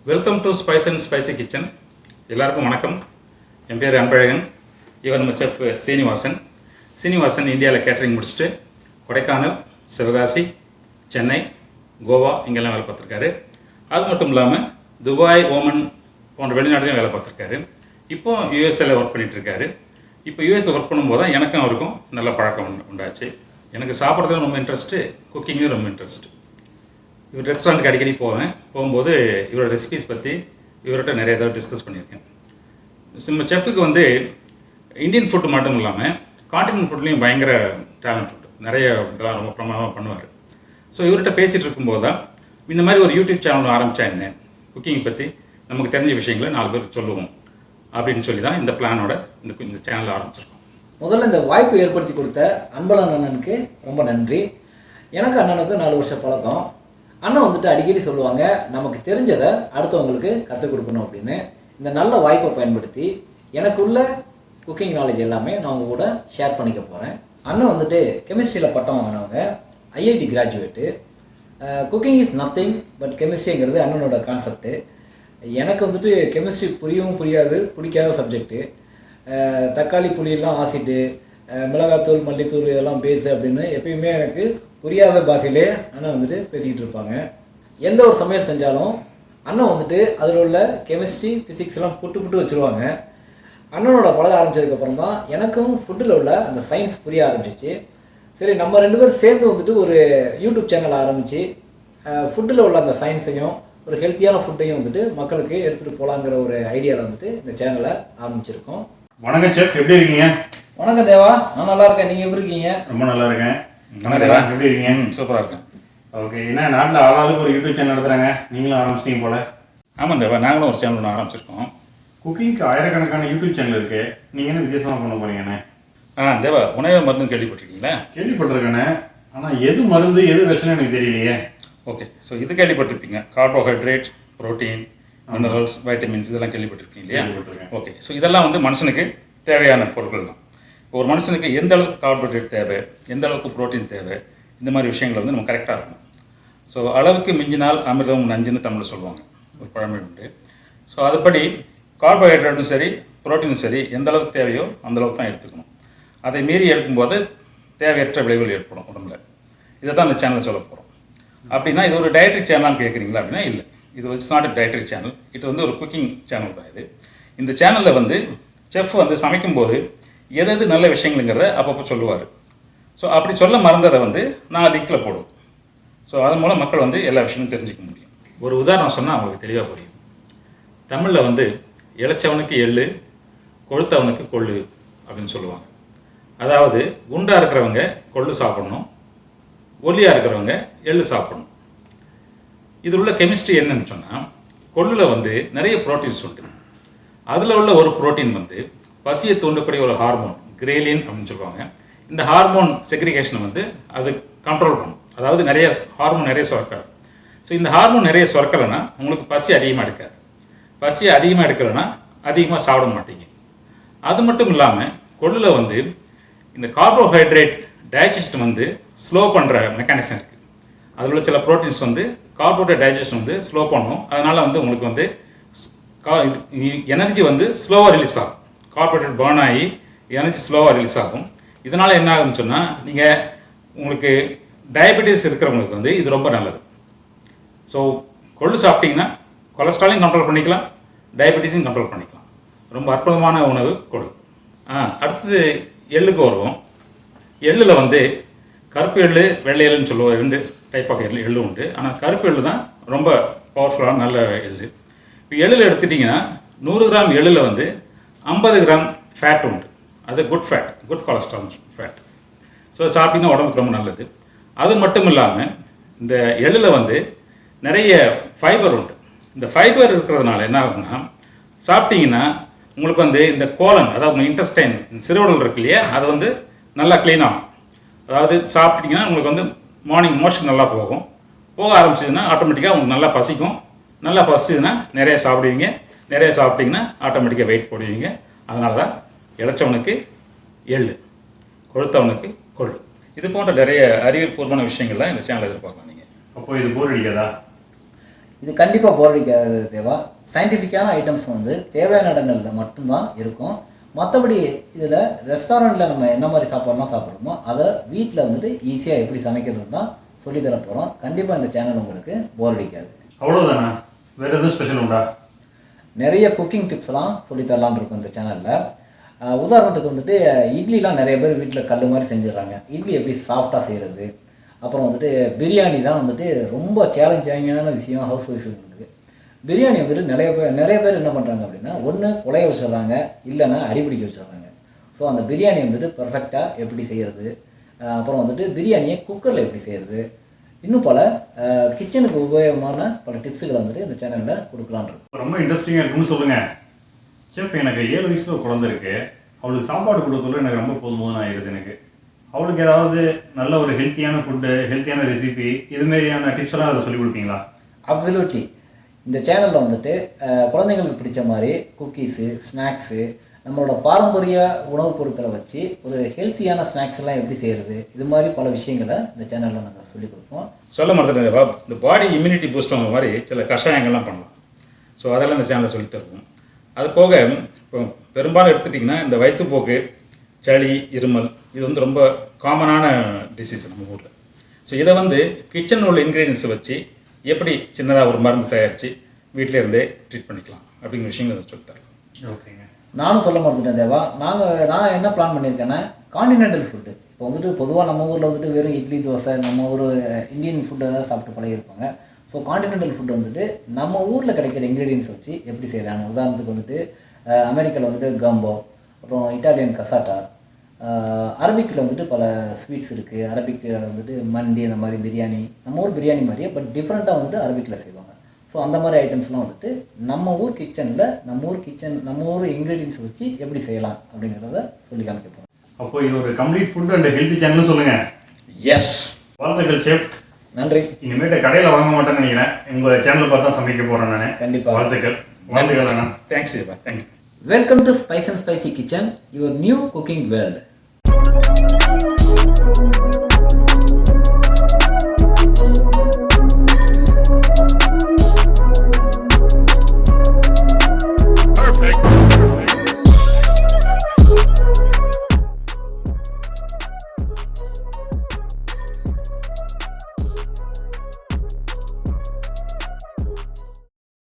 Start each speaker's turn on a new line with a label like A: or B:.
A: Welcome to spice and spicy kitchen. எல்லாருக்கும் வணக்கம். என் பேர் அன்பழகன். இவர் நம்ம செஃப் சீனிவாசன் இந்தியாவில் கேட்டரிங் முடிச்சுட்டு கொடைக்கானல், சிவகாசி, சென்னை, கோவா இங்கெல்லாம் வேலை பார்த்துருக்காரு. அது மட்டும் இல்லாமல் துபாய், ஓமன் போன்ற வெளிநாடுலையும் வேலை பார்த்துருக்காரு. இப்போ யூஎஸ்ஏல ஒர்க் பண்ணிகிட்ருக்காரு. இப்போ யூஎஸ்ஏ ஒர்க் பண்ணும்போது தான் எனக்கும் அவருக்கும் நல்ல பழக்கம் உண்டாச்சு. எனக்கு சாப்பிட்றதுல ரொம்ப இன்ட்ரெஸ்ட்டு, குக்கிங்கும் ரொம்ப இன்ட்ரெஸ்ட்டு. இவர் ரெஸ்டாரண்ட்டுக்கு அடிக்கடி போகும்போது இவரோட ரெசிபீஸ் பற்றி இவர்கிட்ட நிறைய தடவை டிஸ்கஸ் பண்ணியிருக்கேன். நம்ம செஃப்புக்கு வந்து இந்தியன் ஃபுட்டு மட்டும் இல்லாமல் காண்டினென்ட் ஃபுட்லேயும் பயங்கர டேலண்ட் ஃபுட்டு, நிறைய இதெல்லாம் ரொம்ப பிரமாதமாக பண்ணுவார். ஸோ இவர்கிட்ட பேசிகிட்டு இருக்கும்போது தான் இந்த மாதிரி ஒரு யூடியூப் சேனல் ஆரம்பித்தா என்ன, குக்கிங் பற்றி நமக்கு தெரிஞ்ச விஷயங்களை 4 பேருக்கு சொல்லுவோம் அப்படின்னு சொல்லி தான் இந்த பிளானோட இந்த சேனல் ஆரம்பிச்சிருக்கோம்.
B: முதல்ல இந்த வாய்ப்பு ஏற்படுத்தி கொடுத்த அன்பழகன் அண்ணனுக்கு ரொம்ப நன்றி. எனக்கு அண்ணனுக்கு 4 வருஷ பழக்கம். அண்ணன் வந்துட்டு அடிக்கடி சொல்லுவாங்க, நமக்கு தெரிஞ்சதை அடுத்தவங்களுக்கு கற்றுக் கொடுக்கணும் அப்படின்னு. இந்த நல்ல வாய்ப்பை பயன்படுத்தி எனக்குள்ள குக்கிங் நாலேஜ் எல்லாமே நான் உங்கள் கூட ஷேர் பண்ணிக்க போகிறேன். அண்ணன் வந்துட்டு கெமிஸ்ட்ரியில் பட்டம் வாங்கினவங்க, IIT graduate. Cooking is nothing but கெமிஸ்ட்ரிங்கிறது அண்ணனோட கான்செப்ட்டு. எனக்கு வந்துட்டு கெமிஸ்ட்ரி புரியவும் புரியாது, பிடிக்காத சப்ஜெக்ட்டு. தக்காளி புளியெல்லாம் ஆசிட்டு, மிளகாத்தூள் மல்லித்தூள் இதெல்லாம் பேசு அப்படின்னு எப்பயுமே எனக்கு புரியாத பாஷையிலே அண்ணன் வந்துட்டு பேசிக்கிட்டு இருப்பாங்க. எந்த ஒரு சமையல் செஞ்சாலும் அண்ணன் வந்துட்டு அதில் உள்ள கெமிஸ்ட்ரி, ஃபிசிக்ஸ் எல்லாம் புட்டு வச்சுருவாங்க. அண்ணனோட பழக ஆரம்பித்ததுக்கப்புறம் தான் எனக்கும் ஃபுட்டில் உள்ள அந்த சயின்ஸ் புரிய ஆரம்பிச்சிச்சு. சரி, நம்ம 2 பேரும் சேர்ந்து வந்துட்டு ஒரு யூடியூப் சேனல் ஆரம்பித்து ஃபுட்டில் உள்ள அந்த சயின்ஸையும் ஒரு ஹெல்த்தியான ஃபுட்டையும் வந்துட்டு மக்களுக்கு எடுத்துகிட்டு போகலாங்கிற ஒரு ஐடியாவில் வந்துட்டு இந்த சேனலை ஆரம்பிச்சிருக்கோம்.
A: வணக்கம் செஃப், எப்படி இருக்கீங்க?
B: வணக்கம் தேவா, நான் நல்லா இருக்கேன். நீங்கள் எப்படி இருக்கீங்க?
A: ரொம்ப நல்லா இருக்கேன். எப்படி இருக்கீங்க? சூப்பராக இருக்கேன். ஓகே, ஏன்னா நாட்டில் ஆளாளுக்கு ஒரு யூடியூப் சேனல் நடத்துகிறாங்க, நீங்களும் ஆரம்பிச்சிட்டீங்க போல. ஆமாம் தேவா, நாங்களும் ஒரு சேனல் ஒன்று ஆரம்பிச்சிருக்கோம். குக்கிங்க்கு ஆயிரக்கணக்கான யூடியூப் சேனல் இருக்குது, நீங்கள் என்ன வித்தியாசமாக பண்ண போறீங்கண்ணே? தேவா, உணவு மருந்து கேள்விப்பட்டிருக்கீங்களா? கேள்விப்பட்டிருக்கேண்ணே, ஆனால் எது மருந்து எது விஷயம் எனக்கு தெரியலையே. ஓகே, ஸோ இது கேள்விப்பட்டிருப்பீங்க, கார்போஹைட்ரேட், ப்ரோட்டீன், மினரல்ஸ், வைட்டமின்ஸ் இதெல்லாம் கேள்விப்பட்டிருப்பீங்க இல்லையா? ஓகே, ஸோ இதெல்லாம் வந்து மனுஷனுக்கு தேவையான பொருட்கள் தான். ஒரு மனுஷனுக்கு எந்த அளவுக்கு கார்போஹைட்ரேட் தேவை, எந்த அளவுக்கு ப்ரோட்டீன் தேவை, இந்த மாதிரி விஷயங்கள் வந்து நம்ம கரெக்டாக இருக்கணும். ஸோ அளவுக்கு மிஞ்சினால் அமிர்தம் நஞ்சுன்னு தமிழில் சொல்லுவாங்க, ஒரு பழமொழி உண்டு. ஸோ அதுபடி கார்போஹைட்ரேட்டும் சரி, ப்ரோட்டீனும் சரி, எந்த அளவுக்கு தேவையோ அந்தளவுக்கு தான் எடுத்துக்கணும். அதை மீறி எடுக்கும்போது தேவையற்ற விளைவுகள் ஏற்படும் உடம்புல. இதை தான் இந்த சேனலில் சொல்ல போகிறோம். அப்படின்னா இது ஒரு டயட்ரி சேனலான்னு கேட்குறீங்களா? அப்படின்னா இல்லை, இது it's not a dietary channel. இது வந்து ஒரு குக்கிங் சேனல் தான். இந்த சேனலில் வந்து செஃப் வந்து சமைக்கும்போது எது நல்ல விஷயங்களுங்கிறத அப்பப்போ சொல்லுவார். ஸோ அப்படி சொல்ல மறந்ததை வந்து நான் லிங்கில் போடுவேன். ஸோ அதன் மூலம் மக்கள் வந்து எல்லா விஷயமும் தெரிஞ்சிக்க முடியும். ஒரு உதாரணம் சொன்னால் அவங்களுக்கு தெளிவாக புரியும். தமிழில் வந்து இளைச்சவனுக்கு எள்ளு, கொழுத்தவனுக்கு கொள்ளு அப்படின்னு சொல்லுவாங்க. அதாவது குண்டாக இருக்கிறவங்க கொள்ளு சாப்பிடணும், ஒல்லியாக இருக்கிறவங்க எள்ளு சாப்பிடணும். இதில் உள்ள கெமிஸ்ட்ரி என்னன்னு சொன்னால், கொள்ளில் வந்து நிறைய ப்ரோட்டீன்ஸ் உண்டு. அதில் உள்ள ஒரு ப்ரோட்டீன் வந்து பசியை தூண்டக்கூடிய ஒரு ஹார்மோன், கிரேலின் அப்படின்னு சொல்லுவாங்க. இந்த ஹார்மோன் செக்ரிகேஷனை வந்து அது கண்ட்ரோல் பண்ணும். அதாவது நிறைய ஹார்மோன் நிறைய சுரக்காது. ஸோ இந்த ஹார்மோன் நிறைய சுரக்கலைன்னா உங்களுக்கு பசி அதிகமாக எடுக்காது. பசி அதிகமாக எடுக்கலைன்னா அதிகமாக சாப்பிட மாட்டீங்க. அது மட்டும் இல்லாமல் கொள்ளில் வந்து இந்த கார்போஹைட்ரேட் டைஜஷன் வந்து ஸ்லோ பண்ணுற மெக்கானிசம் இருக்குது. அதில் உள்ள சில ப்ரோட்டீன்ஸ் வந்து கார்போஹைட்ரேட் டைஜஷன் வந்து ஸ்லோ பண்ணும். அதனால் வந்து உங்களுக்கு வந்து எனர்ஜி வந்து ஸ்லோவாக ரிலீஸ் ஆகும். கார்போஹைட்ரேட் பர்ன் ஆகி எனர்ஜி ஸ்லோவாக ரிலீஸ் ஆகும். இதனால் என்ன ஆகும்னு சொன்னால், உங்களுக்கு டயபெட்டிஸ் இருக்கிறவங்களுக்கு வந்து இது ரொம்ப நல்லது. ஸோ கொள்ளு சாப்பிட்டிங்கன்னா கொலஸ்ட்ராலையும் கண்ட்ரோல் பண்ணிக்கலாம், டயபெட்டிஸையும் கண்ட்ரோல் பண்ணிக்கலாம். ரொம்ப அற்புதமான உணவு கொள்ளு. அடுத்தது எள்ளுக்கு வருவோம். எள்ளில் வந்து கருப்பு எள்ளு, வெள்ளை எள்ளுன்னு சொல்லுவோம். 2 டைப் ஆஃப் எள்ளு உண்டு. ஆனால் கருப்பு எள்ளு தான் ரொம்ப பவர்ஃபுல்லான நல்ல எள்ளு. இப்போ எள்ளில் எடுத்துட்டிங்கன்னா 100 கிராம் எள்ளில் வந்து 50 கிராம் ஃபேட் உண்டு. அது good fat, good cholesterol fat. So சாப்பிட்டிங்கன்னா உடம்புக்கு ரொம்ப நல்லது. அது மட்டும் இல்லாமல் இந்த எள்ளில் வந்து நிறைய ஃபைபர் உண்டு. இந்த ஃபைபர் இருக்கிறதுனால என்ன ஆகும்னா, சாப்பிட்டிங்கன்னா உங்களுக்கு வந்து இந்த கோலன், அதாவது உங்கள் இன்டெஸ்டைன், சிறுகுடல் இருக்கு இல்லையா, அது வந்து நல்லா க்ளீன் ஆகும். அதாவது சாப்பிட்டிங்கன்னா உங்களுக்கு வந்து மார்னிங் மோஷன் நல்லா போக ஆரம்பிச்சதுன்னா ஆட்டோமேட்டிக்காக உங்களுக்கு நல்லா பசிக்கும். நல்லா பசிச்சுதுன்னா நிறைய சாப்பிடுவீங்க. நிறைய சாப்பிட்டிங்கன்னா ஆட்டோமேட்டிக்காக வெயிட் போடுவீங்க. அதனால தான் இளைச்சவனுக்கு எள்ளு, கொழுத்தவனுக்கு கொள்ளு. இது போன்ற நிறைய அறிவியல் பூர்வமான விஷயங்கள்லாம் இந்த சேனலில் எதிர்பார்க்கலாம் நீங்கள். அப்போ இது போர் அடிக்காதா?
B: இது கண்டிப்பாக போர் அடிக்காது தேவா. சயின்டிஃபிக்கான ஐட்டம்ஸ் வந்து தேவையான இடங்களில் மட்டும்தான் இருக்கும். மற்றபடி இதில் ரெஸ்டாரண்ட்டில் நம்ம என்ன மாதிரி சாப்பாடுலாம் சாப்பிட்றோமோ அதை வீட்டில் வந்துட்டு ஈஸியாக எப்படி சமைக்கிறது தான் சொல்லித்தர போகிறோம். கண்டிப்பாக இந்த சேனல் உங்களுக்கு போர் அடிக்காது.
A: அவ்வளோதானா? வேறு எதுவும் ஸ்பெஷல் உண்டா?
B: நிறைய குக்கிங் டிப்ஸ்லாம் சொல்லித்தரலான் இருக்கும் இந்த சேனலில். உதாரணத்துக்கு வந்துட்டு இட்லிலாம் நிறைய பேர் வீட்டில் கல் மாதிரி செஞ்சிடறாங்க. இட்லி எப்படி சாஃப்டாக செய்கிறது, அப்புறம் வந்துட்டு பிரியாணி தான் வந்துட்டு ரொம்ப சேலஞ்சிங்கான விஷயம் ஹவுஸ் ஒய்ஃபுங்களுக்கு. பிரியாணி வந்துட்டு நிறைய பேர் என்ன பண்ணுறாங்க அப்படின்னா, ஒன்று குழைய வச்சிடுறாங்க, இல்லைன்னா அடிபிடிக்க வச்சிடுறாங்க. ஸோ அந்த பிரியாணி வந்துட்டு பர்ஃபெக்டாக எப்படி செய்கிறது, அப்புறம் வந்துட்டு பிரியாணியை குக்கரில் எப்படி செய்கிறது, இன்னும் பல கிச்சனுக்கு உபயோகமான பல டிப்ஸுகளை வந்துட்டு இந்த சேனலில் கொடுக்கலான் இருக்கும்.
A: ரொம்ப இன்ட்ரெஸ்டிங்காக இருக்குன்னு சொல்லுங்கள். செஃப், எனக்கு 7 வயசில் குழந்தை இருக்குது. அவளுக்கு சாப்பாடு கொடுக்கறதுல எனக்கு ரொம்ப போதுமான ஆயிடுது. எனக்கு அவளுக்கு ஏதாவது நல்ல ஒரு ஹெல்த்தியான ஃபுட்டு, ஹெல்த்தியான ரெசிபி, இதுமாரியான டிப்ஸ் எல்லாம் அதை சொல்லிக் கொடுப்பீங்களா?
B: அப்சல்யூட்லி. இந்த சேனலில் வந்துட்டு குழந்தைங்களுக்கு பிடிச்ச மாதிரி குக்கீஸு, ஸ்நாக்ஸு, நம்மளோட பாரம்பரிய உணவுப் பொருட்களை வச்சு ஒரு ஹெல்த்தியான ஸ்நாக்ஸ் எல்லாம் எப்படி செய்கிறது, இது மாதிரி பல விஷயங்களை இந்த சேனலில் நாங்கள் சொல்லிக் கொடுப்போம்.
C: சொல்ல மறந்துட்டேன், இந்த பாடி இம்யூனிட்டி பூஸ்ட் ஆகிற மாதிரி சில கஷாயங்கள்லாம் பண்ணலாம். ஸோ அதெல்லாம் இந்த சேனலில் சொல்லி தருவோம். அது போக இப்போ பெரும்பாலும் எடுத்துட்டிங்கன்னா இந்த வயிற்றுப்போக்கு, சளி, இருமல், இது வந்து ரொம்ப காமனான டிசீஸ் நம்ம ஊரில். ஸோ இதை வந்து கிச்சனில் உள்ள இன்க்ரீடியன்ஸை வச்சு எப்படி சின்னதாக ஒரு மருந்து தயாரித்து வீட்டில் இருந்தே ட்ரீட் பண்ணிக்கலாம் அப்படிங்கிற விஷயங்கள் சொல்லித்தரலாம்.
A: ஓகேங்க.
B: நானும் சொல்ல மறந்துட்டேன் தேவா. நான் என்ன பிளான் பண்ணியிருக்கேன்னா, காண்டினென்டல் ஃபுட்டு. இப்போ வந்துட்டு பொதுவாக நம்ம ஊரில் வந்துட்டு வெறும் இட்லி, தோசை, நம்ம ஊர் இந்தியன் ஃபுட்டை தான் சாப்பிட்டு பழகிருப்பாங்க. ஸோ காண்டினென்டல் ஃபுட் வந்துட்டு நம்ம ஊரில் கிடைக்கிற இன்க்ரீடியன்ஸ் வச்சு எப்படி செய்கிறாங்க. உதாரணத்துக்கு வந்துட்டு அமெரிக்காவில் வந்துட்டு கம்போ, அப்புறம் இட்டாலியன் கசாட்டா, அரபிக்கில் வந்துட்டு பல ஸ்வீட்ஸ் இருக்குது. அரபிக்கில் வந்துட்டு மண்டி, அந்த மாதிரி பிரியாணி, நம்ம ஊர் பிரியாணி மாதிரியே பட் டிஃப்ரெண்ட்டாக வந்துட்டு அரபிக்கில் செய்வாங்க. ஸோ அந்த மாதிரி ஐட்டம்ஸ்லாம் வந்துட்டு நம்ம ஊர் கிச்சனில் நம்ம ஊர் இன்க்ரீடியன்ஸ் வச்சு எப்படி செய்யலாம் அப்படிங்கிறத சொல்லி காமிக்க போகிறோம்.
A: அப்போ இது ஒரு complete food and healthy channel சொல்லுங்கள்.
B: எஸ்,
A: வாழ்த்துக்கள் செஃப்.
B: நன்றி.
A: இனிமேட்டு கடையில் வாங்க மாட்டேன்னு நினைக்கிறேன். உங்கள் சேனலை பார்த்து தான் சமைக்க போகிறேன் நான்.
B: கண்டிப்பாக.
A: வாழ்த்துக்கள் அண்ணா.
C: Thanks Siva, thank you.
B: Welcome to Spice and Spicy Kitchen, your new cooking world.